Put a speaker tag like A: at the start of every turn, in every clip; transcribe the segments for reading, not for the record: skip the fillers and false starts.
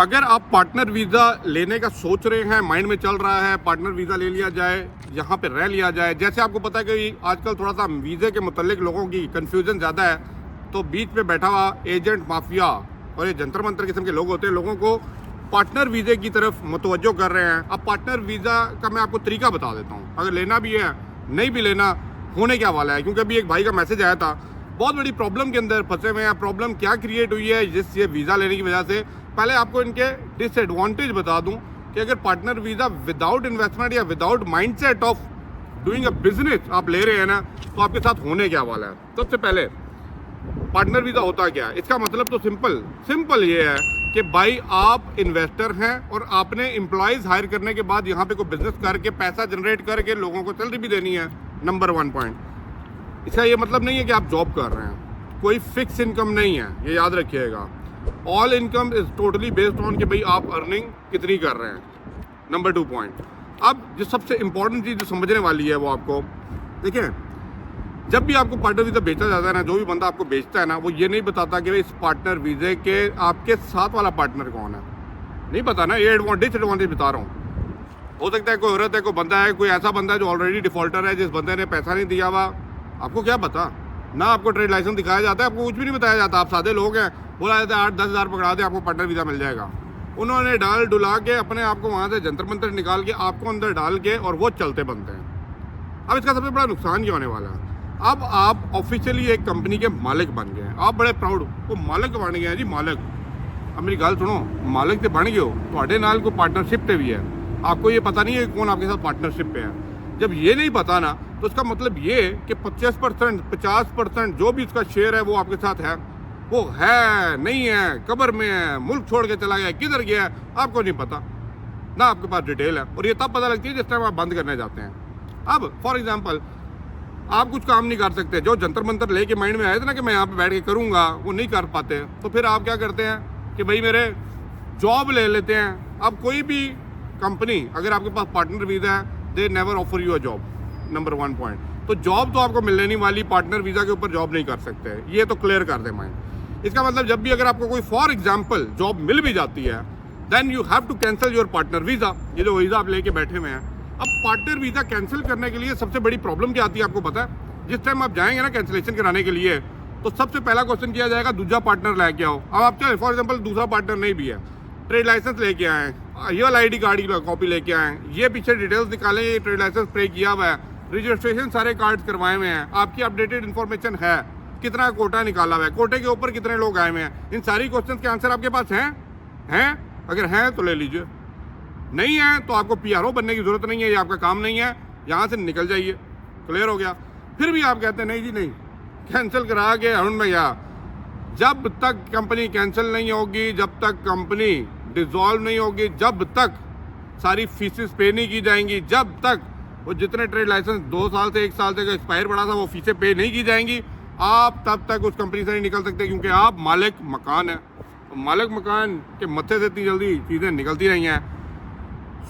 A: अगर आप partner visa लेने का सोच रहे हैं, माइंड में चल रहा है पार्टनर वीज़ा ले लिया जाए, यहाँ पे रह लिया जाए, जैसे आपको पता है कि आजकल थोड़ा सा वीज़े के मुतल्लिक लोगों की कन्फ्यूज़न ज़्यादा है, तो बीच पे बैठा हुआ एजेंट माफिया और ये जंतर मंतर किस्म के लोग होते हैं, लोगों को पार्टनर वीज़े की तरफ मुतवज्जो कर रहे हैं। अब पार्टनर वीज़ा का मैं आपको तरीका बता देता हूँ, अगर लेना भी है नहीं भी लेना, होने क्या वाला है। क्योंकि अभी एक भाई का मैसेज आया था, बहुत बड़ी प्रॉब्लम के अंदर फंसे हुए हैं। प्रॉब्लम क्या क्रिएट हुई है जिस ये वीज़ा लेने की वजह से। पहले आपको इनके डिसएडवांटेज बता दूं कि अगर पार्टनर वीज़ा विदाउट इन्वेस्टमेंट या without mindset of doing a business आप ले रहे हैं ना, तो आपके साथ होने क्या वाला है। सबसे पहले पार्टनर वीज़ा होता क्या है, इसका मतलब तो सिंपल ये है कि भाई आप इन्वेस्टर हैं और आपने एम्प्लॉयज़ हायर करने के बाद यहाँ पे कोई बिजनेस करके पैसा जनरेट करके लोगों को सैलरी भी देनी है। Number 1 point. इसका ये मतलब नहीं है कि आप जॉब कर रहे हैं, कोई फिक्स इनकम नहीं है, ये याद रखिएगा। All income is totally based on कि भाई आप अर्निंग कितनी कर रहे हैं। Number 2 point. अब जो सबसे इंपॉर्टेंट चीज़ जो समझने वाली है वो आपको देखिए, जब भी आपको पार्टनर वीज़ा बेचा जाता है ना, जो भी बंदा आपको बेचता है ना, वो ये नहीं बताता कि भाई इस पार्टनर वीज़े के आपके साथ वाला पार्टनर कौन है, नहीं पता ना। ये डिसएडवांटेज बता रहा हूँ। हो सकता है कोई औरत है, कोई बंदा है, कोई ऐसा बंदा है जो ऑलरेडी डिफॉल्टर है, जिस बंदे ने पैसा नहीं दिया हुआ। आपको क्या पता ना, आपको ट्रेड लाइसेंस दिखाया जाता है, आपको कुछ भी नहीं बताया जाता। आप सादे लोग हैं, बोला जाता है 8-10 हज़ार पकड़ा दे आपको पार्टनर वीज़ा मिल जाएगा। उन्होंने डाल डुला के अपने आप को वहाँ से जंतर मंतर निकाल के आपको अंदर डाल के और वो चलते बनते हैं। अब इसका सबसे बड़ा नुकसान क्या होने वाला है, अब आप ऑफिशियली एक कंपनी के मालिक बन गए, आप बड़े प्राउड वो मालिक बन गए हैं जी। मालिक, अब मेरी गल सुनो, मालिक तो बन गए हो, थोड़े नाल कोई पार्टनरशिप पे भी है, आपको ये पता नहीं है कौन आपके साथ पार्टनरशिप पे है। जब ये नहीं पता ना, तो उसका मतलब ये कि 25% 50% जो भी उसका शेयर है वो आपके साथ है, वो है नहीं है, कब्र में है, मुल्क छोड़ के चला गया, किधर गया है आपको नहीं पता ना, आपके पास डिटेल है। और ये तब पता लगती है जिस टाइम आप बंद करने जाते हैं। अब फॉर एग्जाम्पल आप कुछ काम नहीं कर सकते, जो जंतर मंतर लेके माइंड में आए थे ना कि मैं यहाँ पे बैठ के करूँगा, वो नहीं कर पाते, तो फिर आप क्या करते हैं कि भाई मेरे जॉब ले लेते हैं। अब कोई भी कंपनी अगर आपके पास पार्टनर वीज़ा है, they never offer you a job. Number 1 point. तो जॉब तो आपको मिलने नहीं वाली, पार्टनर वीज़ा के ऊपर जॉब नहीं कर सकते, ये तो क्लियर कर दे माइंड। इसका मतलब जब भी अगर आपको कोई फॉर एग्जाम्पल जॉब मिल भी जाती है, then you have to cancel your partner visa. ये जो वीज़ा आप लेके बैठे हुए हैं, अब पार्टनर वीज़ा कैंसिल करने के लिए सबसे बड़ी प्रॉब्लम क्या आती है आपको पता है। जिस टाइम आप जाएंगे ना कैंसिलेशन कराने के लिए, तो सबसे पहला क्वेश्चन किया जाएगा दूसरा पार्टनर लेके आओ। अब आप चले फॉर एग्जाम्पल दूसरा पार्टनर नहीं भी है, ट्रेड लाइसेंस लेके आए, ये वाला ID कार्ड की कॉपी लेके आए, ये पीछे डिटेल्स निकालें, ये ट्रेड लाइसेंस पे किया हुआ है, रजिस्ट्रेशन सारे कार्ड्स करवाए हुए हैं, आपकी अपडेटेड इन्फॉर्मेशन है, कितना कोटा निकाला हुआ है, कोटे के ऊपर कितने लोग आए हुए हैं, इन सारी क्वेश्चन के आंसर आपके पास हैं? अगर हैं तो ले लीजिए, नहीं है तो आपको PRO बनने की जरूरत नहीं है, ये आपका काम नहीं है, यहाँ से निकल जाइए। क्लियर हो गया। फिर भी आप कहते हैं नहीं जी नहीं, कैंसिल करा के अरुण भैया, जब तक कंपनी कैंसिल नहीं होगी, जब तक कंपनी डिसॉल्व नहीं होगी, जब तक सारी फीसेस पे नहीं की जाएंगी, जब तक वो जितने ट्रेड लाइसेंस 2 साल से 1 साल से एक्सपायर पड़ा था वो फीसें पे नहीं की जाएंगी, आप तब तक उस कंपनी से नहीं निकल सकते, क्योंकि आप मालिक मकान है। मालिक मकान के मत्थे से इतनी जल्दी चीज़ें निकलती नहीं हैं।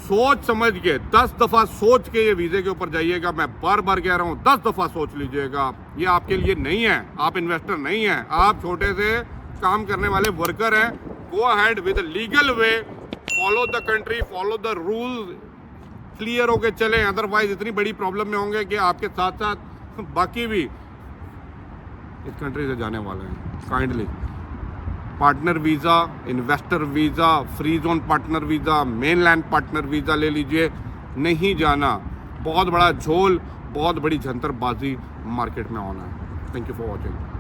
A: सोच समझ के 10 दफ़ा सोच के ये वीज़े के ऊपर जाइएगा। मैं बार बार कह रहा हूँ 10 दफ़ा सोच लीजिएगा, ये आपके लिए नहीं है। आप इन्वेस्टर नहीं हैं, आप छोटे से काम करने वाले वर्कर हैं। Go ahead with legal way, follow the country, follow the rules, clear होके चलें, अदरवाइज इतनी बड़ी प्रॉब्लम में होंगे कि आपके साथ साथ बाकी भी इस कंट्री से जाने वाले हैं। Kindly partner visa, investor visa, free zone partner visa, mainland partner visa ले लीजिए, नहीं जाना। बहुत बड़ा झोल, बहुत बड़ी जंतरबाजी मार्केट में होना है। Thank you for watching.